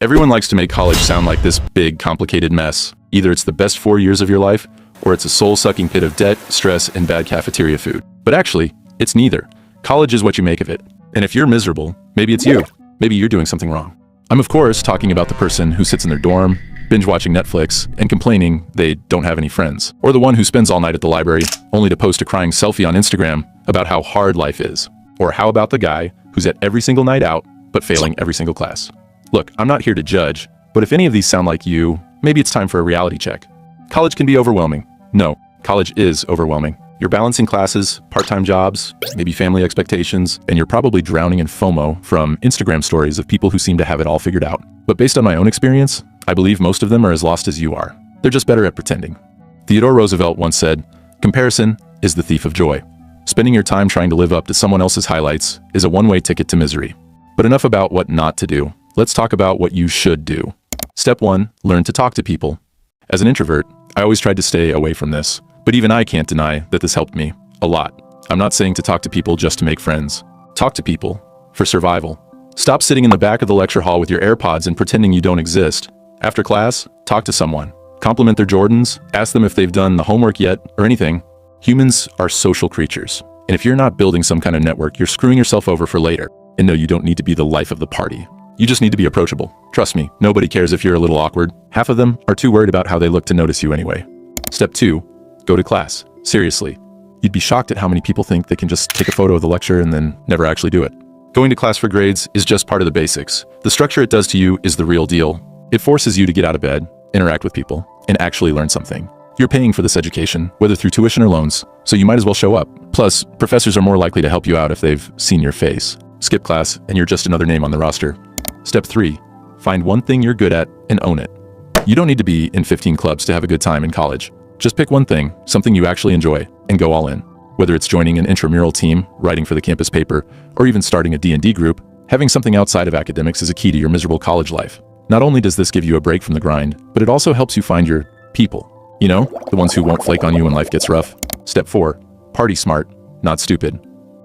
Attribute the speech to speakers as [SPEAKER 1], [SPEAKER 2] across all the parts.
[SPEAKER 1] Everyone likes to make college sound like this big, complicated mess. Either it's the best 4 years of your life, or it's a soul-sucking pit of debt, stress, and bad cafeteria food. But actually, it's neither. College is what you make of it. And if you're miserable, maybe it's you. Maybe you're doing something wrong. I'm of course talking about the person who sits in their dorm, binge-watching Netflix, and complaining they don't have any friends. Or the one who spends all night at the library, only to post a crying selfie on Instagram about how hard life is. Or how about the guy who's at every single night out, but failing every single class? Look, I'm not here to judge, but if any of these sound like you, maybe it's time for a reality check. College can be overwhelming. No, college is overwhelming. You're balancing classes, part-time jobs, maybe family expectations, and you're probably drowning in FOMO from Instagram stories of people who seem to have it all figured out. But based on my own experience, I believe most of them are as lost as you are. They're just better at pretending. Theodore Roosevelt once said, "Comparison is the thief of joy." Spending your time trying to live up to someone else's highlights is a one-way ticket to misery. But enough about what not to do. Let's talk about what you should do. Step 1, learn to talk to people. As an introvert, I always tried to stay away from this, but even I can't deny that this helped me a lot. I'm not saying to talk to people just to make friends. Talk to people for survival. Stop sitting in the back of the lecture hall with your AirPods and pretending you don't exist. After class, talk to someone. Compliment their Jordans, ask them if they've done the homework yet, or anything. Humans are social creatures, and if you're not building some kind of network, you're screwing yourself over for later. And no, you don't need to be the life of the party. You just need to be approachable. Trust me, nobody cares if you're a little awkward. Half of them are too worried about how they look to notice you anyway. Step 2, go to class. Seriously. You'd be shocked at how many people think they can just take a photo of the lecture and then never actually do it. Going to class for grades is just part of the basics. The structure it does to you is the real deal. It forces you to get out of bed, interact with people, and actually learn something. You're paying for this education, whether through tuition or loans, so you might as well show up. Plus, professors are more likely to help you out if they've seen your face. Skip class, and you're just another name on the roster. Step 3, find one thing you're good at and own it. You don't need to be in 15 clubs to have a good time in college. Just pick one thing, something you actually enjoy, and go all in. Whether it's joining an intramural team, writing for the campus paper, or even starting a D&D group, having something outside of academics is a key to your miserable college life. Not only does this give you a break from the grind, but it also helps you find your people. You know, the ones who won't flake on you when life gets rough. Step 4, party smart, not stupid.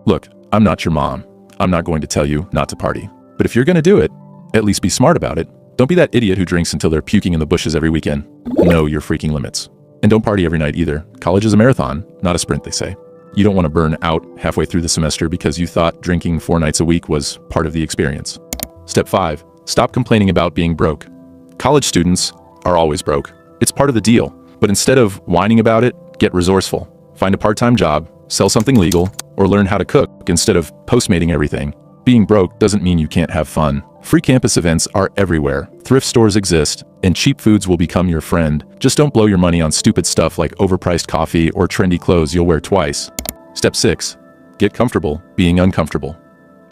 [SPEAKER 1] Look, I'm not your mom. I'm not going to tell you not to party. But if you're going to do it, at least be smart about it. Don't be that idiot who drinks until they're puking in the bushes every weekend. Know your freaking limits. And don't party every night either. College is a marathon, not a sprint, they say. You don't want to burn out halfway through the semester because you thought drinking 4 nights a week was part of the experience. Step 5, stop complaining about being broke. College students are always broke. It's part of the deal. But instead of whining about it, get resourceful. Find a part-time job, sell something legal, or learn how to cook instead of postmating everything. Being broke doesn't mean you can't have fun. Free campus events are everywhere, thrift stores exist, and cheap foods will become your friend. Just don't blow your money on stupid stuff like overpriced coffee or trendy clothes you'll wear twice. Step 6, get comfortable being uncomfortable.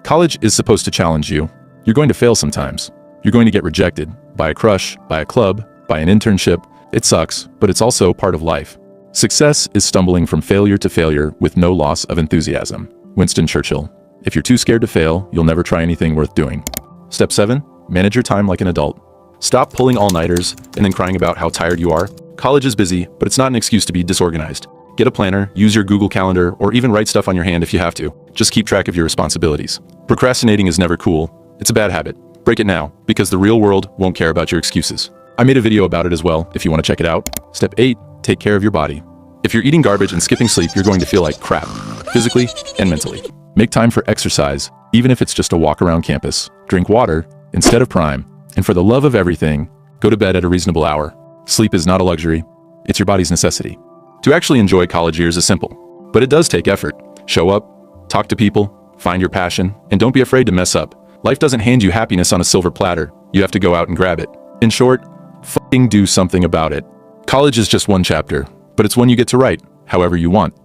[SPEAKER 1] College is supposed to challenge you. You're going to fail sometimes. You're going to get rejected by a crush, by a club, by an internship. It sucks, but it's also part of life. Success is stumbling from failure to failure with no loss of enthusiasm. Winston Churchill. If you're too scared to fail, you'll never try anything worth doing. Step 7, manage your time like an adult. Stop pulling all-nighters and then crying about how tired you are. College is busy, but it's not an excuse to be disorganized. Get a planner, use your Google Calendar, or even write stuff on your hand if you have to. Just keep track of your responsibilities. Procrastinating is never cool. It's a bad habit. Break it now, because the real world won't care about your excuses. I made a video about it as well, if you want to check it out. Step 8, take care of your body. If you're eating garbage and skipping sleep, you're going to feel like crap, physically and mentally. Make time for exercise, even if it's just a walk around campus. Drink water instead of Prime. And for the love of everything, go to bed at a reasonable hour. Sleep is not a luxury, it's your body's necessity. To actually enjoy college years is simple, but it does take effort. Show up, talk to people, find your passion, and don't be afraid to mess up. Life doesn't hand you happiness on a silver platter. You have to go out and grab it. In short, fucking do something about it. College is just one chapter, but it's one you get to write however you want.